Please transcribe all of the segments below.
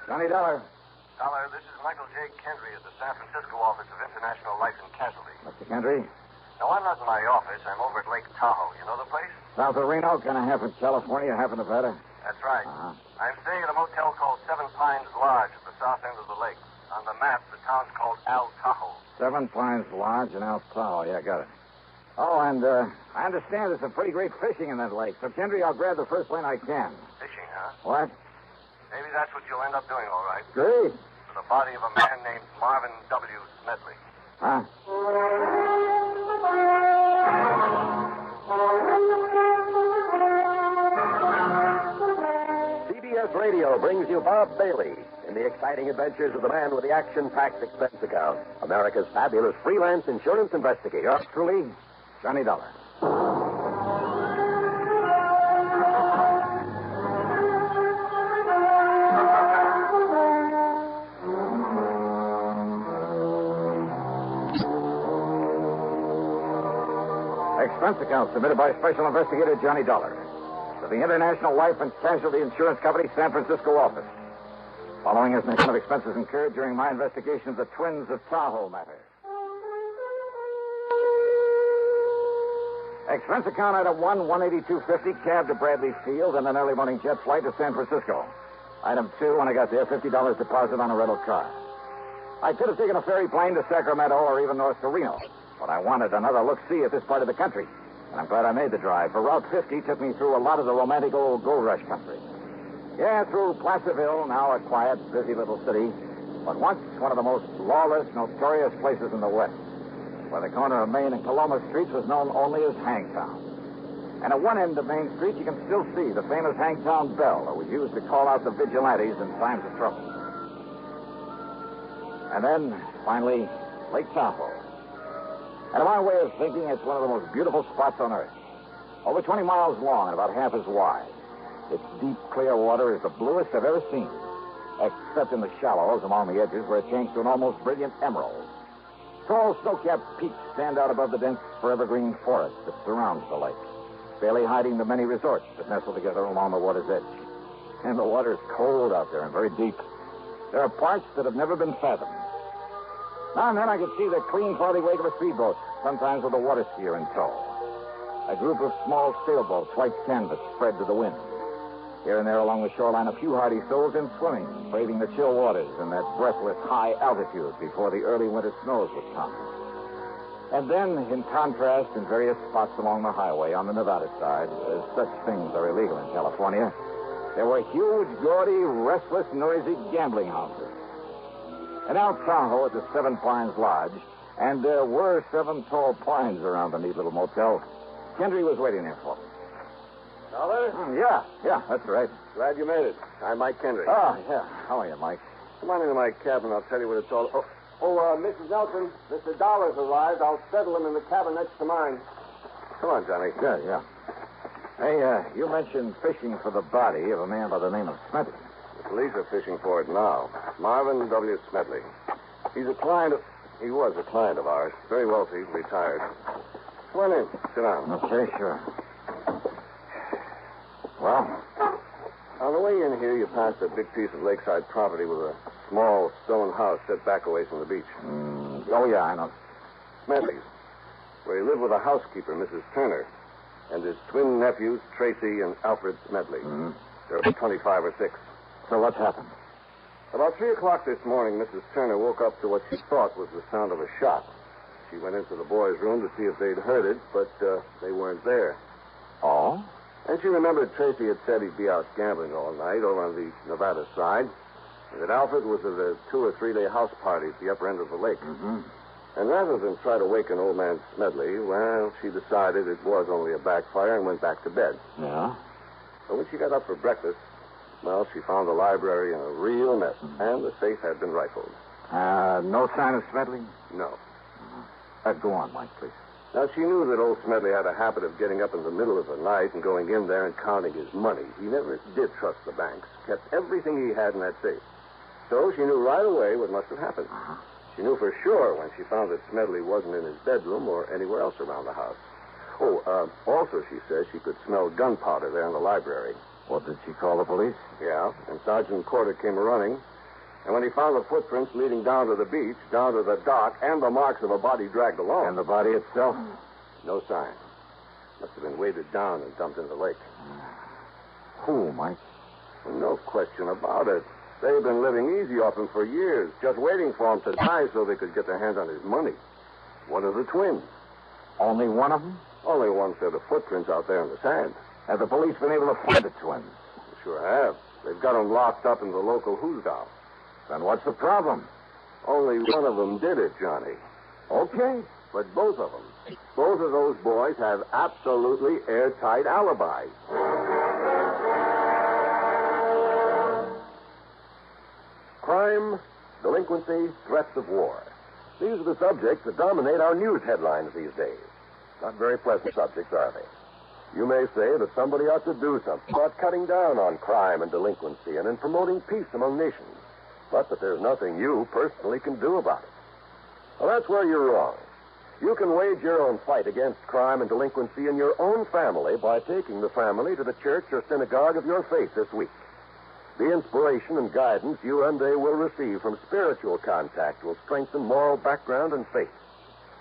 Johnny Dollar. Dollar, this is Michael J. Kendry at the San Francisco office of International Life and Casualty. Mr. Kendry? No, I'm not in my office. I'm over at Lake Tahoe. You know the place? South of Reno, kind of half in California, half in Nevada. That's right. Uh-huh. I'm staying at a motel called Seven Pines Lodge at the south end of the lake. On the map, the town's called Al Tahoe. Seven Pines Lodge in Al Tahoe. Yeah, got it. Oh, and I understand there's some pretty great fishing in that lake. So, Kendry, I'll grab the first plane I can. Fishing, huh? What? Maybe that's what you'll end up doing, all right. Great. For the body of a man named Marvin W. Smedley. Huh? CBS Radio brings you Bob Bailey in the exciting adventures of the man with the action-packed expense account, America's fabulous freelance insurance investigator. Yours truly, Johnny Dollar. Expense account submitted by Special Investigator Johnny Dollar to the International Life and Casualty Insurance Company, San Francisco office. Following is an account of expenses incurred during my investigation of the Twins of Tahoe matter. Expense account item 1, $182.50, cab to Bradley Field and an early morning jet flight to San Francisco. Item 2, when I got there, $50 deposit on a rental car. I could have taken a ferry plane to Sacramento or even north to Reno, but I wanted another look-see at this part of the country. And I'm glad I made the drive, for Route 50 took me through a lot of the romantic old gold rush country. Yeah, through Placerville, now a quiet, busy little city, but once one of the most lawless, notorious places in the West, where the corner of Main and Coloma Streets was known only as Hangtown. And at one end of Main Street, you can still see the famous Hangtown bell that was used to call out the vigilantes in times of trouble. And then, finally, Lake Tahoe. And in my way of thinking, it's one of the most beautiful spots on Earth. Over 20 miles long and about half as wide. Its deep, clear water is the bluest I've ever seen, except in the shallows along the edges where it changed to an almost brilliant emerald. Tall, snow-capped peaks stand out above the dense, forever-green forest that surrounds the lake, barely hiding the many resorts that nestle together along the water's edge. And the water's cold out there and very deep. There are parts that have never been fathomed. Now and then I could see the clean, cloudy wake of a speedboat, sometimes with a water skier in tow. A group of small sailboats, white canvas, spread to the wind. Here and there along the shoreline, a few hardy souls in swimming, braving the chill waters in that breathless high altitude before the early winter snows would come. And then, in contrast, in various spots along the highway on the Nevada side, as such things are illegal in California, there were huge, gaudy, restless, noisy gambling houses. And out Tahoe at the Seven Pines Lodge, and there were 7 tall pines around the neat little motel, Kendry was waiting there for me. Dollar? Yeah, that's right. Glad you made it. I'm Mike Kendry. Oh, yeah. How are you, Mike? Come on into my cabin. I'll tell you what it's all... Mrs. Nelson, Mr. Dollar's arrived. I'll settle him in the cabin next to mine. Come on, Johnny. Good, yeah. Hey, you mentioned fishing for the body of a man by the name of Smedley. The police are fishing for it now. Marvin W. Smedley. He was a client of ours. Very wealthy, retired. Come on in. Sit down. Okay, sure. Well? On the way in here, you passed a big piece of lakeside property with a small stone house set back away from the beach. Oh, yeah, I know. Smedley's, where he lived with a housekeeper, Mrs. Turner, and his twin nephews, Tracy and Alfred Smedley. Mm-hmm. There were 25 or 6. So what's happened? About 3 o'clock this morning, Mrs. Turner woke up to what she thought was the sound of a shot. She went into the boys' room to see if they'd heard it, but they weren't there. Oh? And she remembered Tracy had said he'd be out gambling all night over on the Nevada side, and that Alfred was at a 2 or 3 day house party at the upper end of the lake. Mm-hmm. And rather than try to waken old man Smedley, well, she decided it was only a backfire and went back to bed. Yeah? But when she got up for breakfast, well, she found the library in a real mess, and the safe had been rifled. No sign of Smedley? No. Go on, Mike, please. Now, she knew that old Smedley had a habit of getting up in the middle of the night and going in there and counting his money. He never did trust the banks, kept everything he had in that safe. So she knew right away what must have happened. Uh-huh. She knew for sure when she found that Smedley wasn't in his bedroom or anywhere else around the house. Also, she says she could smell gunpowder there in the library. Well, did she call the police? Yeah, and Sergeant Corder came running. And when he found the footprints leading down to the beach, down to the dock, and the marks of a body dragged along. And the body itself? No sign. Must have been weighted down and dumped in the lake. Who, Mike? No question about it. They've been living easy off him for years, just waiting for him to die so they could get their hands on his money. One of the twins. Only one of them? Only one set of footprints out there in the sand. Have the police been able to find the twins? They sure have. They've got them locked up in the local hoosgow. Then what's the problem? Only one of them did it, Johnny. Okay. But both of them, both of those boys have absolutely airtight alibis. Crime, delinquency, threats of war. These are the subjects that dominate our news headlines these days. Not very pleasant subjects, are they? You may say that somebody ought to do something about cutting down on crime and delinquency and in promoting peace among nations, but that there's nothing you personally can do about it. Well, that's where you're wrong. You can wage your own fight against crime and delinquency in your own family by taking the family to the church or synagogue of your faith this week. The inspiration and guidance you and they will receive from spiritual contact will strengthen moral background and faith.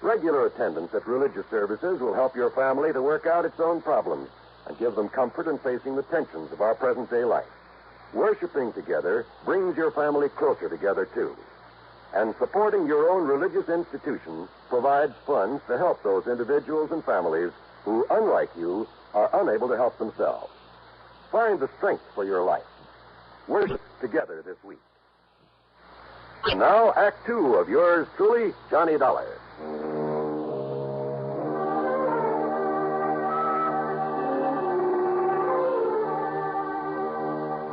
Regular attendance at religious services will help your family to work out its own problems and give them comfort in facing the tensions of our present-day life. Worshipping together brings your family closer together, too. And supporting your own religious institution provides funds to help those individuals and families who, unlike you, are unable to help themselves. Find the strength for your life. Worship together this week. And now, Act Two of yours truly, Johnny Dollar.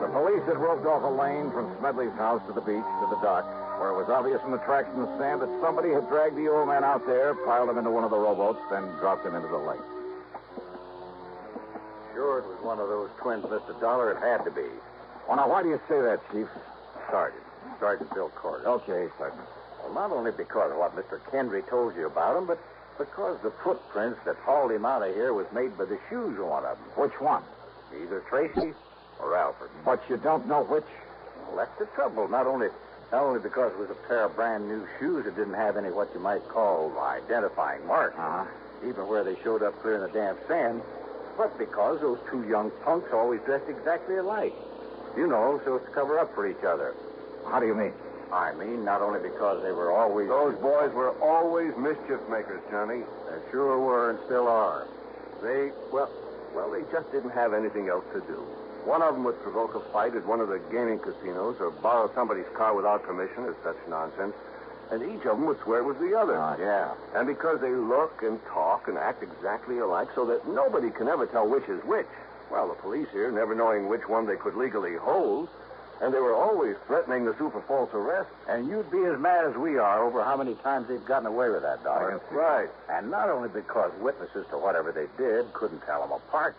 The police had roped off a lane from Smedley's house to the beach to the dock, where it was obvious from the tracks in the sand that somebody had dragged the old man out there, piled him into one of the rowboats, then dropped him into the lake. Sure, it was one of those twins, Mr. Dollar. It had to be. Well, now, why do you say that, Chief? Sergeant Bill Corder. Okay, Sergeant. Well, not only because of what Mr. Kendry told you about him, but because the footprints that hauled him out of here was made by the shoes of one of them. Which one? Either Tracy or Alfred. But you don't know which? Well, that's the trouble. Not only because it was a pair of brand new shoes that didn't have any what you might call identifying marks, even where they showed up clear in the damp sand, but because those two young punks always dressed exactly alike. You know, so as to cover up for each other. How do you mean? I mean, not only because they were always... Those boys were always mischief makers, Johnny. They sure were and still are. They just didn't have anything else to do. One of them would provoke a fight at one of the gaming casinos or borrow somebody's car without permission or such nonsense. And each of them would swear it was the other. Yeah. And because they look and talk and act exactly alike so that nobody can ever tell which is which, well, the police here, never knowing which one they could legally hold, and they were always threatening to sue for false arrest. And you'd be as mad as we are over how many times they've gotten away with that, Dollar. Right. And not only because witnesses to whatever they did couldn't tell them apart,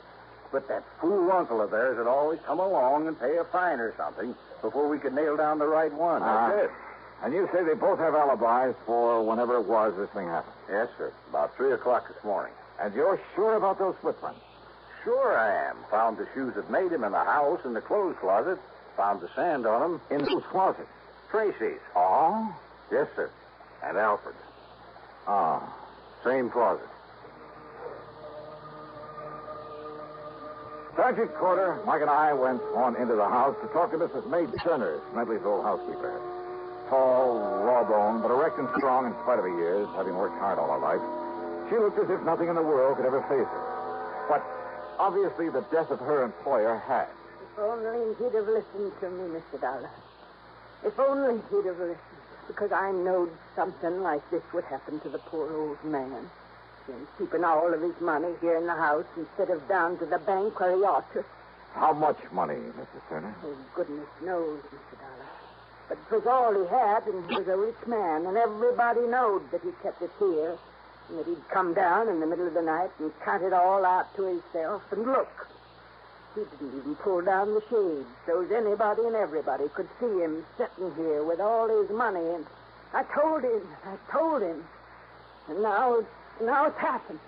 but that fool uncle of theirs would always come along and pay a fine or something before we could nail down the right one. That's it. And you say they both have alibis for whenever it was this thing happened? Yes, sir. About 3 o'clock this morning. And you're sure about those footprints? Sure I am. Found the shoes that made him in the house in the clothes closet. Found the sand on them. In whose closet? Tracy's. Oh? Yes, sir. And Alfred's. Ah. Same closet. Sergeant Corder, Mike and I went on into the house to talk to Mrs. Maid Turner, Smedley's old housekeeper. Tall, raw-boned, but erect and strong in spite of her years, having worked hard all her life. She looked as if nothing in the world could ever face her. But obviously the death of her employer had. If only he'd have listened to me, Mr. Dollar. If only he'd have listened. Because I knowed something like this would happen to the poor old man. And keeping all of his money here in the house instead of down to the bank where he ought to. How much money, Mrs. Turner? Oh, goodness knows, Mr. Dollar. But it was all he had, and he was a rich man, and everybody knowed that he kept it here, and that he'd come down in the middle of the night and cut it all out to himself. And look, he didn't even pull down the shades, so as anybody and everybody could see him sitting here with all his money. And I told him. And now it's happened.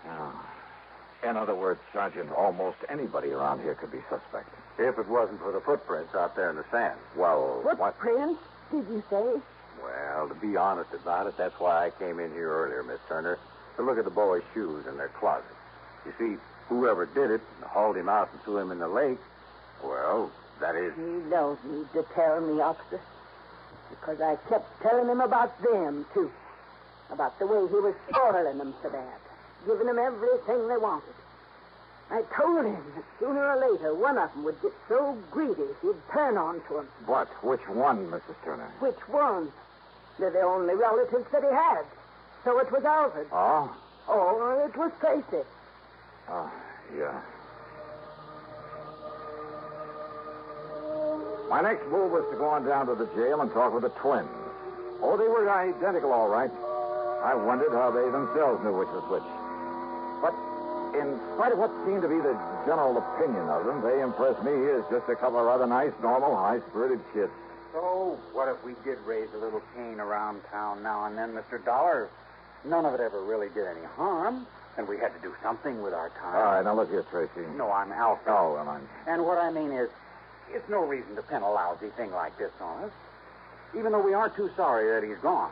Oh. In other words, Sergeant, almost anybody around here could be suspect. If it wasn't for the footprints out there in the sand. Well, Footprints? did you say? Well, to be honest about it, that's why I came in here earlier, Miss Turner, to look at the boy's shoes in their closet. You see, whoever did it and hauled him out and threw him in the lake, well, that is... He don't need to tell me, officer. Because I kept telling him about them, too. About the way he was spoiling them so bad. Giving them everything they wanted. I told him that sooner or later one of them would get so greedy he'd turn on to him. But which one, Mrs. Turner? Which one? They're the only relatives that he had. So it was Alfred. Oh? Oh, it was Tracy. Oh, yeah. My next move was to go on down to the jail and talk with the twins. Oh, they were identical, all right. I wondered how they themselves knew which was which. But in spite of what seemed to be the general opinion of them, they impressed me as just a couple of rather nice, normal, high-spirited kids. So, what if we did raise a little cane around town now and then, Mr. Dollar? None of it ever really did any harm, and we had to do something with our time. All right, now look here, Tracy. No, I'm Alfred. Oh, well, I'm... And what I mean is, it's no reason to pin a lousy thing like this on us, even though we aren't too sorry that he's gone.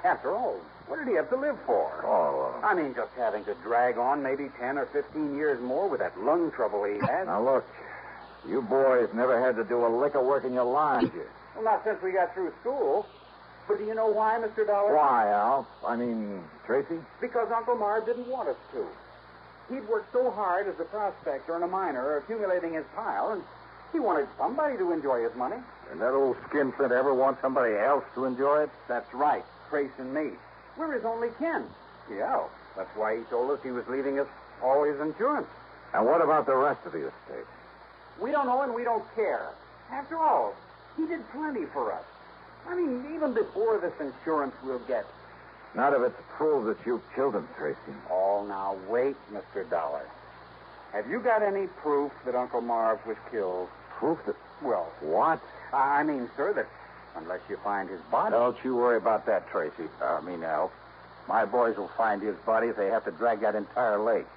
After all, what did he have to live for? Oh, I mean, just having to drag on maybe 10 or 15 years more with that lung trouble he had. Now, look, you boys never had to do a lick of work in your lives. Well, not since we got through school. But do you know why, Mr. Dollar? Why, Al? I mean, Tracy? Because Uncle Marv didn't want us to. He'd worked so hard as a prospector and a miner, accumulating his pile, and he wanted somebody to enjoy his money. And that old skinflint ever want somebody else to enjoy it? That's right, Trace and me. We're his only kin. Yeah, that's why he told us he was leaving us all his insurance. And what about the rest of the estate? We don't know and we don't care. After all, he did plenty for us. I mean, even before this insurance we'll get. Not if it's proved that you killed him, Tracy. Oh, now, wait, Mr. Dollar. Have you got any proof that Uncle Marv was killed? Proof that... Well... What? I mean, sir, that unless you find his body... Don't you worry about that, Tracy. Al. My boys will find his body if they have to drag that entire lake.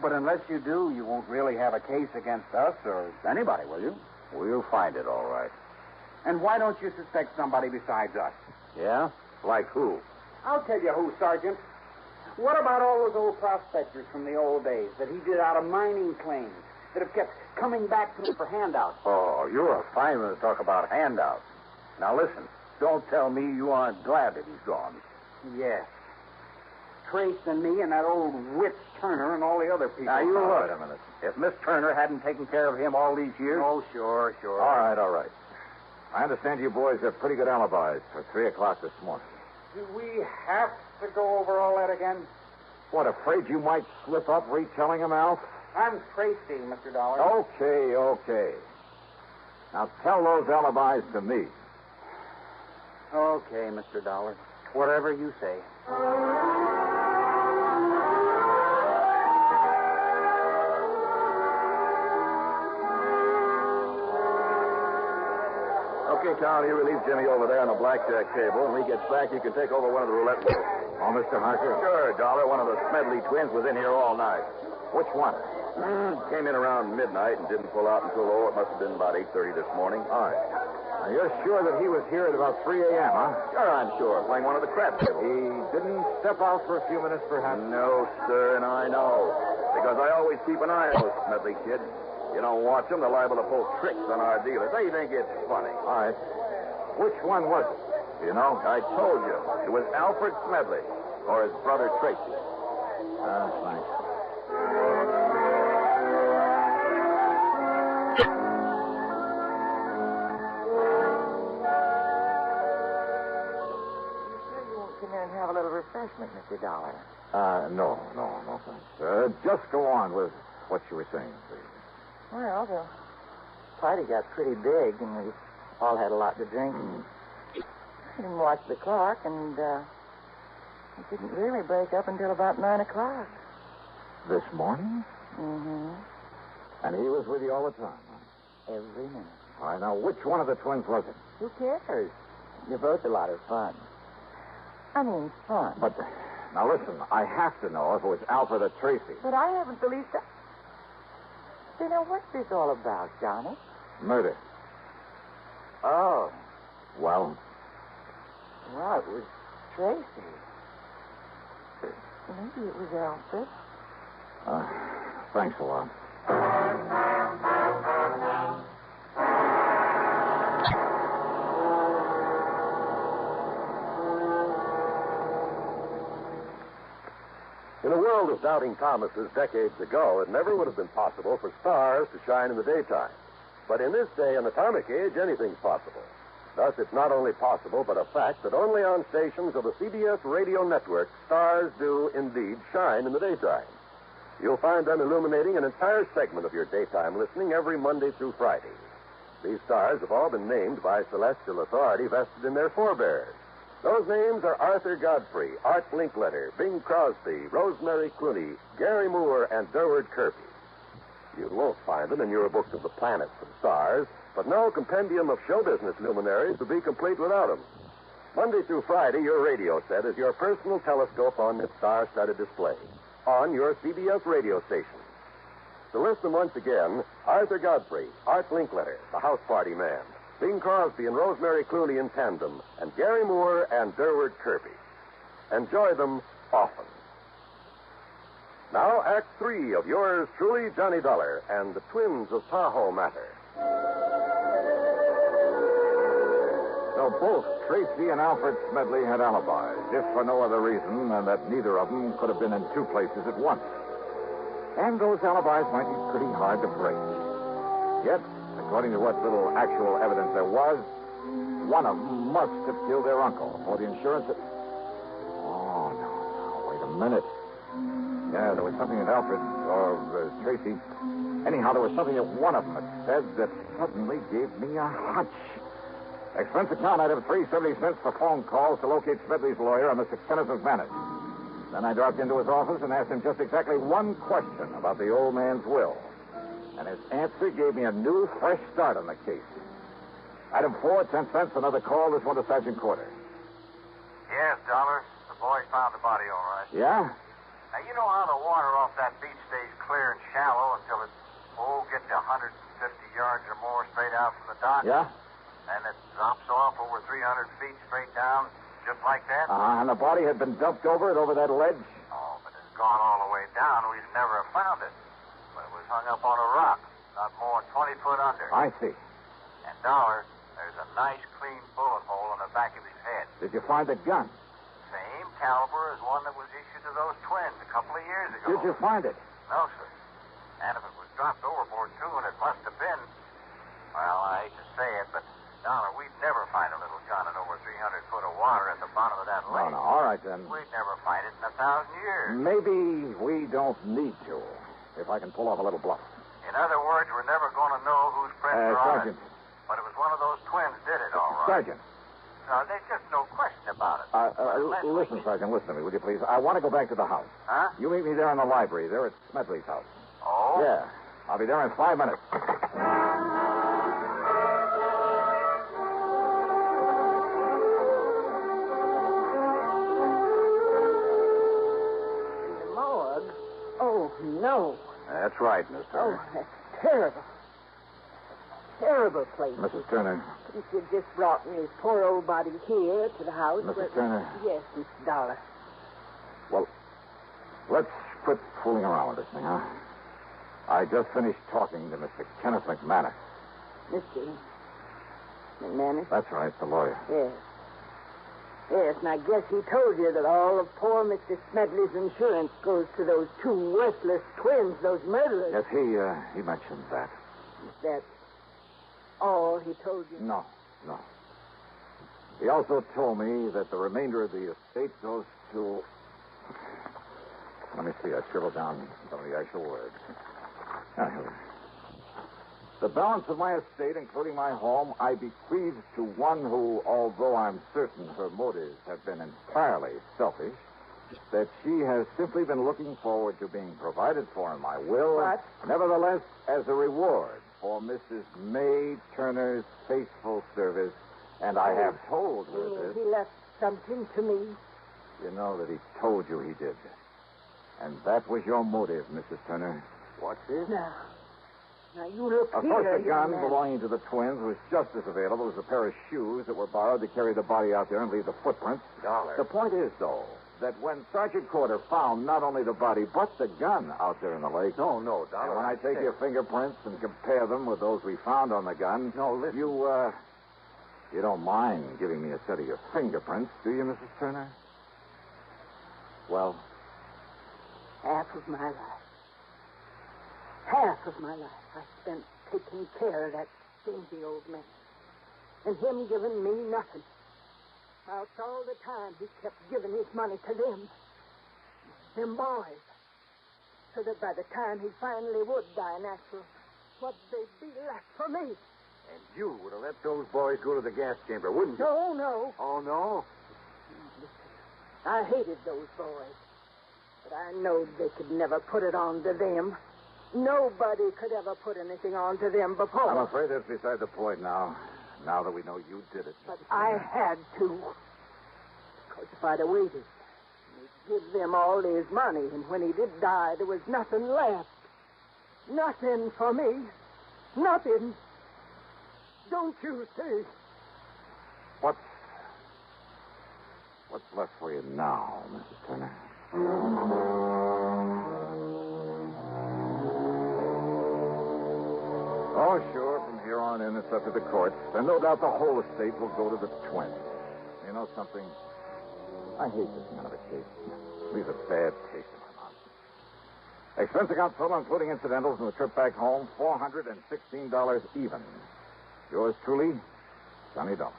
But unless you do, you won't really have a case against us or anybody, will you? We'll find it, all right. And why don't you suspect somebody besides us? Yeah? Like who? I'll tell you who, Sergeant. What about all those old prospectors from the old days that he did out of mining claims that have kept coming back to him for handouts? Oh, you're a fine one to talk about handouts. Now, listen. Don't tell me you aren't glad that he's gone. Yes. Trace and me and that old witch Turner and all the other people. Now, you look. Wait a minute. If Miss Turner hadn't taken care of him all these years... Oh, sure. All right. I understand you boys have pretty good alibis for 3 o'clock this morning. Do we have to go over all that again? What, afraid you might slip up retelling them, Alf? I'm Tracy, Mr. Dollar. Okay. Now tell those alibis to me. Okay, Mr. Dollar. Whatever you say. Okay, Tom, you relieve Jimmy over there on the blackjack table. When he gets back, you can take over one of the roulette wheels. Oh, Mr. Harker? Sure, Dollar. One of the Smedley twins was in here all night. Which one? Came in around midnight and didn't pull out until, it must have been about 8:30 this morning. All right. Now, you're sure that he was here at about 3 a.m., huh? Sure, I'm sure. Playing one of the crab tables. He didn't step out for a few minutes, perhaps? No, sir, and I know. Because I always keep an eye on those Smedley kids. You don't watch them, they're liable to pull tricks on our dealers. They think it's funny. All right. Which one was it? Do you know? I told you. It was Alfred Smedley, or his brother Tracy. Thanks. Come in and have a little refreshment, Mr. Dollar. No, thanks. Just go on with what you were saying, please. Well, the party got pretty big, and we all had a lot to drink. I didn't watch the clock, and it didn't really break up until about 9 o'clock. This morning? Mm-hmm. And he was with you all the time, huh? Every minute. All right, now, which one of the twins was it? Who cares? You're both a lot of fun. I mean, fun. But, now listen, I have to know if it was Alfred or Tracy. But I haven't the least... Then now, what's this all about, Johnny? Murder. Oh. Well? Well, it was Tracy. Maybe it was Alfred. Thanks a lot. In a world of doubting Thomases decades ago, it never would have been possible for stars to shine in the daytime. But in this day and atomic age, anything's possible. Thus, it's not only possible, but a fact that only on stations of the CBS radio network, stars do indeed shine in the daytime. You'll find them illuminating an entire segment of your daytime listening every Monday through Friday. These stars have all been named by celestial authority vested in their forebears. Those names are Arthur Godfrey, Art Linkletter, Bing Crosby, Rosemary Clooney, Gary Moore, and Durward Kirby. You won't find them in your books of the planets and stars, but no compendium of show business luminaries would be complete without them. Monday through Friday, your radio set is your personal telescope on this star-studded display, on your CBS radio station. To list them once again, Arthur Godfrey, Art Linkletter, the House Party Man, Bing Crosby and Rosemary Clooney in tandem, and Gary Moore and Durward Kirby. Enjoy them often. Now, Act 3 of yours truly, Johnny Dollar, and the twins of Tahoe matter. So both Tracy and Alfred Smedley had alibis, if for no other reason than that neither of them could have been in two places at once. And those alibis might be pretty hard to break. Yet, according to what little actual evidence there was, one of them must have killed their uncle, or the insurance... Oh, no, wait a minute. Yeah, there was something that Alfred, or Tracy... Anyhow, there was something that one of them had said that suddenly gave me a hunch. Expense account item 370 cents for phone calls to locate Smedley's lawyer on Mr. Kenneth McManus. Then I dropped into his office and asked him just exactly one question about the old man's will. And his answer gave me a new, fresh start on the case. Item 4, 10 cents, another call, this one to Sergeant Corder. Yes, Dollar. The boys found the body all right. Yeah? Now, you know how the water off that beach stays clear and shallow until it, gets to 150 yards or more straight out from the dock? Yeah? And it drops off over 300 feet straight down, just like that? And the body had been dumped over that ledge? Oh, but it's gone all the way down. We'd never have found it. But it was hung up on a rock, not more than 20 foot under. I see. And, Dollar, there's a nice, clean bullet hole in the back of his head. Did you find the gun? Same caliber as one that was issued to those twins a couple of years ago. Did you find it? No, sir. And if it was dropped overboard, too, and it must have been... Well, I hate to say it, but, Dollar, we'd never find a little gun in over 300 foot of water at the bottom of that lake. No, all right, then. We'd never find it in 1,000 years. Maybe we don't need to, if I can pull off a little bluff. In other words, we're never going to know whose prints are on Sergeant. it. But it was one of those twins did it, all right. Sergeant. No, there's just no question about it. Listen, Sergeant, listen to me, will you please? I want to go back to the house. Huh? You meet me there in the library. There at Smedley's house. Oh? Yeah. I'll be there in 5 minutes. Oh, no. That's right, Miss Turner. Oh, that's terrible. Terrible place. Mrs. Turner. If you just brought me his poor old body here to the house. Mrs. Turner. Yes, Mr. Dollar. Well, let's quit fooling around with this thing, huh? I just finished talking to Mr. Kenneth McManus. Mr. McManus? That's right, the lawyer. Yes. Yes, and I guess he told you that all of poor Mr. Smedley's insurance goes to those two worthless twins, those murderers. Yes, he mentioned that. Is that all he told you? No. He also told me that the remainder of the estate goes to... Let me see, I scribbled down some of the actual words. Here we are. The balance of my estate, including my home, I bequeath to one who, although I'm certain her motives have been entirely selfish, that she has simply been looking forward to being provided for in my will. What? Nevertheless, as a reward for Mrs. May Turner's faithful service, and I have told her this. He left something to me. You know that he told you he did. And that was your motive, Mrs. Turner. What's this? Now, you look Of here, course, the young gun man. belonging to the twins was just as available as a pair of shoes that were borrowed to carry the body out there and leave the footprints. Dollar. The point is, though, that when Sergeant Corder found not only the body, but the gun out there in the lake. No, And Dollar. when I take your fingerprints and compare them with those we found on the gun. No, listen. You don't mind giving me a set of your fingerprints, do you, Mrs. Turner? Well, Half of my life. Half of my life I spent taking care of that stingy old man. And him giving me nothing. Whilst all the time he kept giving his money to them boys. So that by the time he finally would die natural, what they'd be left for me. And you would have let those boys go to the gas chamber, wouldn't you? No. Oh, no? I hated those boys. But I knowed they could never put it on to them. Nobody could ever put anything on to them before. I'm afraid that's beside the point now. Now that we know you did it. But I had to. Because if I'd have waited, he'd give them all his money, and when he did die, there was nothing left. Nothing for me. Nothing. Don't you see? What's left for you now, Mrs. Turner? Oh, sure. From here on in, it's up to the courts. And no doubt the whole estate will go to the twins. You know something? I hate this kind of a case. It leaves a bad taste in my mouth. Expense account total, including incidentals and the trip back home, $416 even. Yours truly, Johnny Dollar.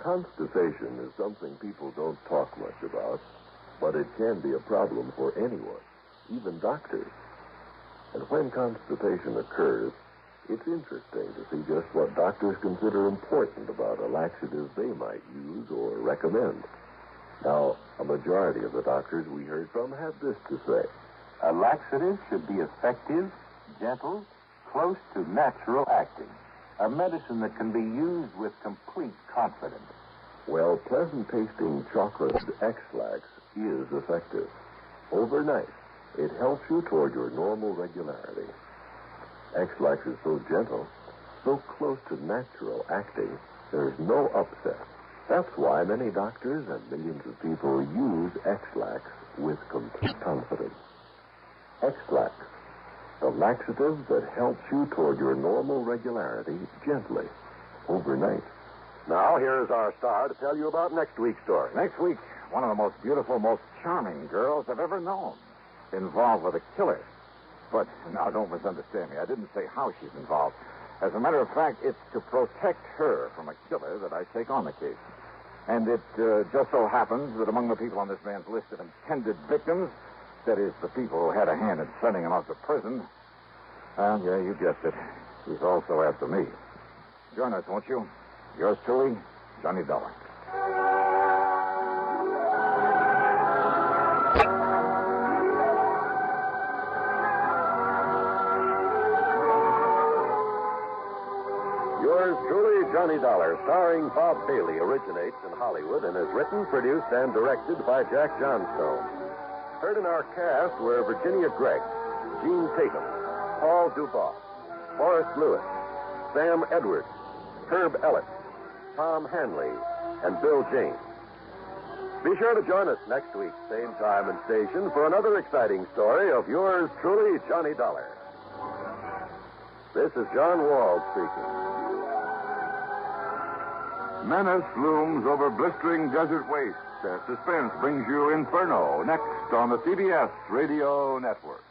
Constipation is something people don't talk much about, but it can be a problem for anyone, even doctors. And when constipation occurs, it's interesting to see just what doctors consider important about a laxative they might use or recommend. Now, a majority of the doctors we heard from had this to say. A laxative should be effective, gentle, close to natural acting. A medicine that can be used with complete confidence. Well, pleasant-tasting chocolate X-Lax is effective. Overnight, it helps you toward your normal regularity. X-Lax is so gentle, so close to natural acting, there's no upset. That's why many doctors and millions of people use X-Lax with complete confidence. X-Lax, the laxative that helps you toward your normal regularity gently, overnight. Now, here's our star to tell you about next week's story. Next week, one of the most beautiful, most charming girls I've ever known, involved with a killer. But now, don't misunderstand me. I didn't say how she's involved. As a matter of fact, it's to protect her from a killer that I take on the case. And it just so happens that among the people on this man's list of intended victims, that is, the people who had a hand in sending him out to prison, yeah, you guessed it, he's also after me. Join us, won't you? Yours truly, Johnny Dollar. Yours truly, Johnny Dollar, starring Bob Bailey, originates in Hollywood and is written, produced, and directed by Jack Johnstone. Heard in our cast were Virginia Gregg, Gene Tatum, Paul Dubois, Forrest Lewis, Sam Edwards, Herb Ellis, Tom Hanley, and Bill James. Be sure to join us next week, same time and station, for another exciting story of yours truly, Johnny Dollar. This is John Wald speaking. Menace looms over blistering desert wastes as suspense brings you Inferno next on the CBS Radio Network.